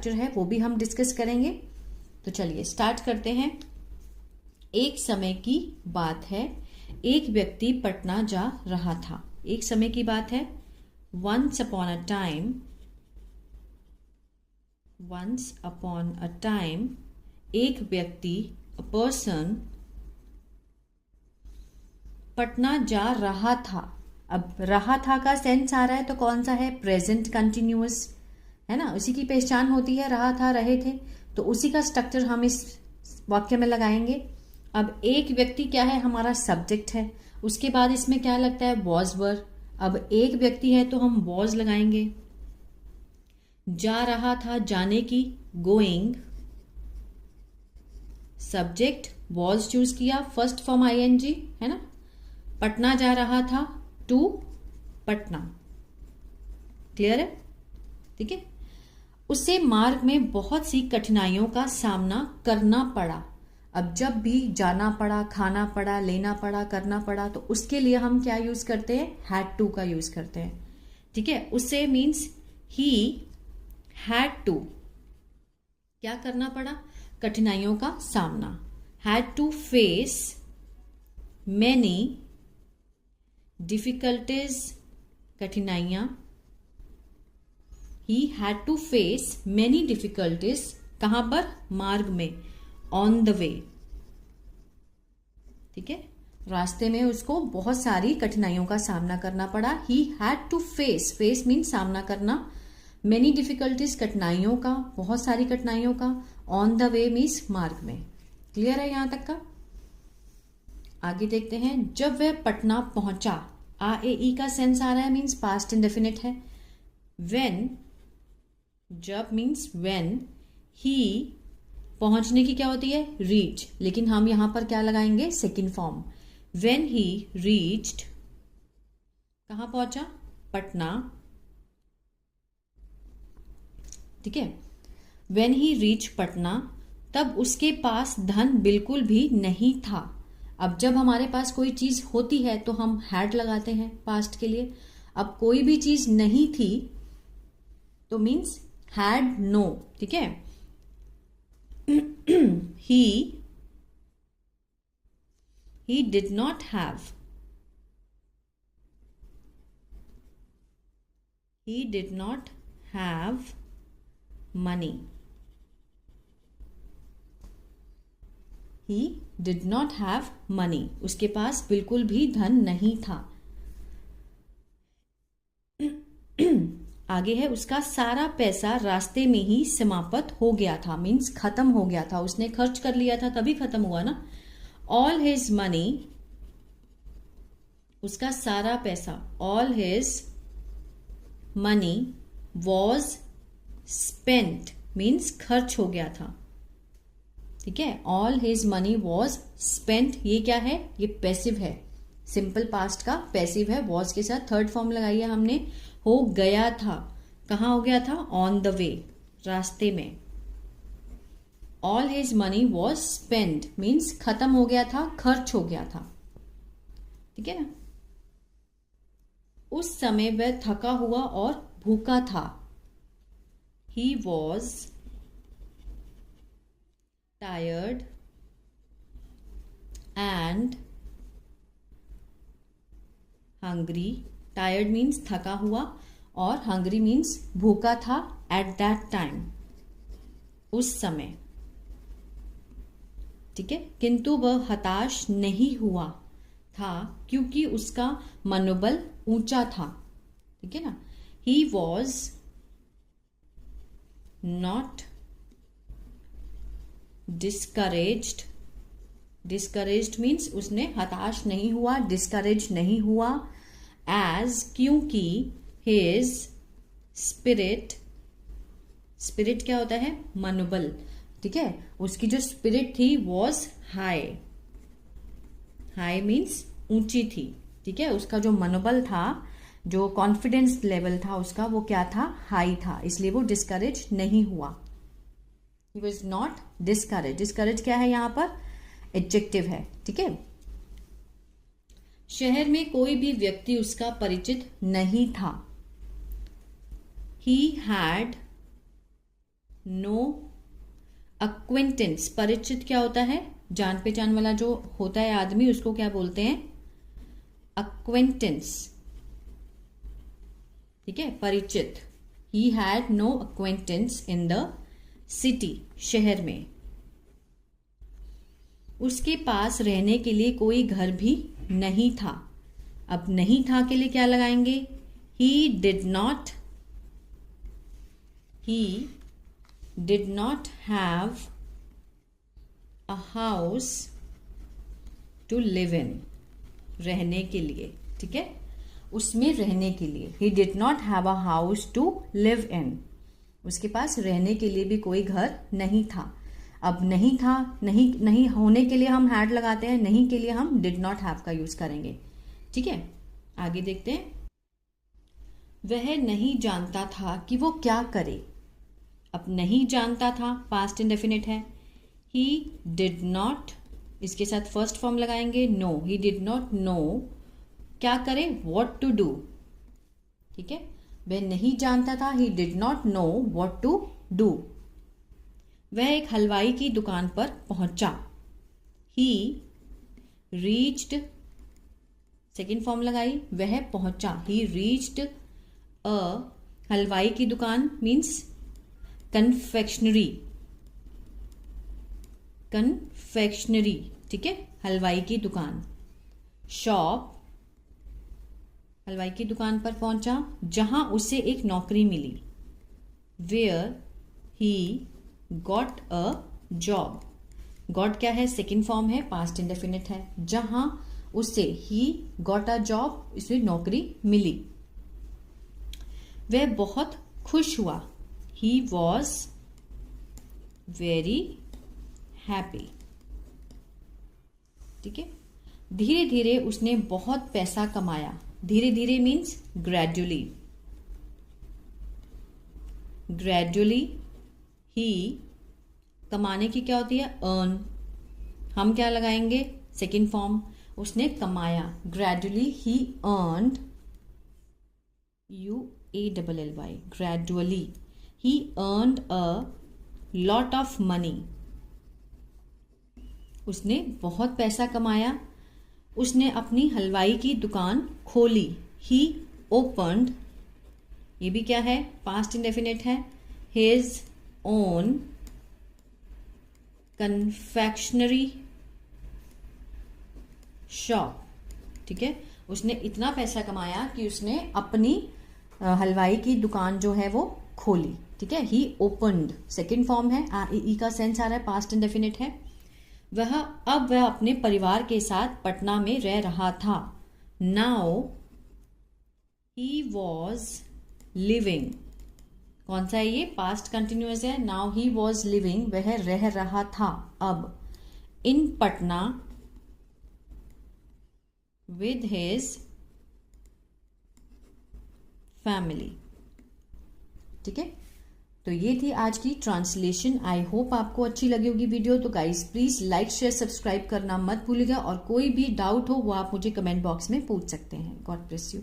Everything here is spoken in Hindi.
है वो भी हम डिस्कस करेंगे। तो चलिए स्टार्ट करते हैं। एक समय की बात है, एक व्यक्ति पटना जा रहा था। एक समय की बात है, once upon a time, एक व्यक्ति, a person, पटना जा रहा था। अब रहा था का सेंस आ रहा है तो कौन सा है? प्रेजेंट कंटिन्यूअस, है ना, उसी की पहचान होती है, रहा था, रहे थे, तो उसी का स्ट्रक्चर हम इस वाक्य में लगाएंगे। अब एक व्यक्ति क्या है? हमारा सब्जेक्ट है। उसके बाद इसमें क्या लगता है? Was were. अब एक व्यक्ति है तो हम वॉज लगाएंगे। जा रहा था, जाने की, गोइंग, सब्जेक्ट वॉज चूज किया, फर्स्ट फॉर्म आईएनजी, है ना। पटना जा रहा था, टू पटना। क्लियर है? ठीक है। उसे मार्ग में बहुत सी कठिनाइयों का सामना करना पड़ा। अब जब भी जाना पड़ा, खाना पड़ा, लेना पड़ा, करना पड़ा, तो उसके लिए हम क्या यूज करते हैं? हैड टू का यूज करते हैं। ठीक है। उससे मीन्स ही हैड टू, क्या करना पड़ा? कठिनाइयों का सामना। Had to face many difficulties, कठिनाइयां। He had to face many difficulties, कहां पर? मार्ग में, ऑन द वे। ठीक है। रास्ते में उसको बहुत सारी कठिनाइयों का सामना करना पड़ा। He had to face, face mean सामना करना, मैनी डिफिकल्टीज, कठिनाइयों का, बहुत सारी कठिनाइयों का, ऑन द वे मीन्स मार्ग में। क्लियर है यहां तक का? आगे देखते हैं। जब वह पटना पहुंचा, आ ए ई का सेंस आ रहा है, मीन्स पास्ट इंडेफिनिट है। व्हेन, जब मीन्स व्हेन, ही, पहुंचने की क्या होती है? रीच, लेकिन हम यहां पर क्या लगाएंगे? Second form. When he reached, कहां पहुंचा? पटना। ठीक है। व्हेन ही रीच पटना, तब उसके पास धन बिल्कुल भी नहीं था। अब जब हमारे पास कोई चीज होती है तो हम हैड लगाते हैं पास्ट के लिए। अब कोई भी चीज नहीं थी तो मीन्स हैड नो। ठीक है। he did not have, he did not have money, he did not have money, उसके पास बिल्कुल भी धन नहीं था। आगे है, उसका सारा पैसा रास्ते में ही समाप्त हो गया था, मीन्स खत्म हो गया था, उसने खर्च कर लिया था तभी खत्म हुआ ना। ऑल हिज मनी, उसका सारा पैसा, all his money was spent, means खर्च हो गया था। ठीक है। All his money was spent, ये क्या है? ये पैसिव है, सिंपल पास्ट का पैसिव है। वॉज के साथ थर्ड फॉर्म लगाई है हमने। हो गया था, कहां हो गया था? ऑन द वे, रास्ते में। All his money was spend means खत्म हो गया था, खर्च हो गया था। ठीक है ना। उस समय वह थका हुआ और भूखा था। He was tired and hungry. Tired means थका हुआ और हंग्री मीन्स भूखा था। एट दैट टाइम, उस समय। ठीक है। किंतु वह हताश नहीं हुआ था क्योंकि उसका मनोबल ऊंचा था। ठीक है ना। He was not discouraged, discouraged means उसने हताश नहीं हुआ, डिस्करेज नहीं हुआ। एज, क्योंकि, हिज स्पिरिट, स्पिरिट क्या होता है? मनोबल। ठीक है। उसकी जो स्पिरिट थी वॉज हाई, हाई मीन्स ऊंची थी। ठीक है। उसका जो मनोबल था, जो कॉन्फिडेंस लेवल था उसका, वो क्या था? हाई था, इसलिए वो डिस्करेज नहीं हुआ। He was not discourage. Discourage क्या है यहाँ पर? एडजेक्टिव है। ठीक है। शहर में कोई भी व्यक्ति उसका परिचित नहीं था। ही हैड नो अक्वेंटेंस, परिचित क्या होता है, जान पहचान वाला जो होता है आदमी, उसको क्या बोलते हैं, अक्वेंटेंस, ठीक है, परिचित। He had no acquaintance in the city, शहर में। उसके पास रहने के लिए कोई घर भी नहीं था। अब नहीं था के लिए क्या लगाएंगे, he did not have a house to live in, रहने के लिए, ठीक है, उसमें रहने के लिए। He did not have a house to live in, उसके पास रहने के लिए भी कोई घर नहीं था। अब नहीं था, नहीं होने के लिए हम हैड लगाते हैं, नहीं के लिए हम डिड नॉट हैव का यूज करेंगे, ठीक है। आगे देखते हैं। वह नहीं जानता था कि वो क्या करे। अब नहीं जानता था, पास्ट इंडेफिनिट है। ही डिड नॉट, इसके साथ फर्स्ट फॉर्म लगाएंगे know. He did not know, क्या करे, व्हाट टू डू, ठीक है। वह नहीं जानता था, he did not know what to do. वह एक हलवाई की दुकान पर पहुंचा। ही रीच्ड, सेकेंड फॉर्म लगाई, वह पहुंचा। ही रीच्ड अ, हलवाई की दुकान मीन्स कन्फेक्शनरी, ठीक है, हलवाई की दुकान। शॉप, हलवाई की दुकान पर पहुंचा जहां उसे एक नौकरी मिली। Where he got a job, got क्या है, सेकेंड फॉर्म है, पास्ट इंडेफिनिट है। जहां उसे, ही गॉट अ जॉब, इसमें नौकरी मिली। वह बहुत खुश हुआ। ही वॉज वेरी हैप्पी, ठीक है। धीरे धीरे उसने बहुत पैसा कमाया। धीरे धीरे मीन्स ग्रेजुअली, ही, कमाने की क्या होती है, अर्न, हम क्या लगाएंगे, सेकेंड फॉर्म, उसने कमाया। Gradually he earned, UALLY, gradually he earned a lot of money, उसने बहुत पैसा कमाया। उसने अपनी हलवाई की दुकान खोली। ही ओपन्ड, ये भी क्या है, पास्ट इंडेफिनिट है, हिज ओन कन्फेक्शनरी शॉप, ठीक है। उसने इतना पैसा कमाया कि उसने अपनी हलवाई की दुकान जो है वो खोली, ठीक है। ही ओपन्ड, सेकेंड फॉर्म है, ई का सेंस आ रहा है, पास्ट इंडेफिनिट है। अब वह अपने परिवार के साथ पटना में रह रहा था। नाउ ही वॉज लिविंग, कौन सा है ये, पास्ट कंटिन्यूअस है। नाउ ही वॉज लिविंग, वह रह रहा था अब, इन पटना विद हिज फैमिली, ठीक है। तो ये थी आज की ट्रांसलेशन। आई होप आपको अच्छी लगी होगी वीडियो। तो guys please like share subscribe करना मत भूलिएगा, और कोई भी डाउट हो वो आप मुझे कमेंट बॉक्स में पूछ सकते हैं। God bless you.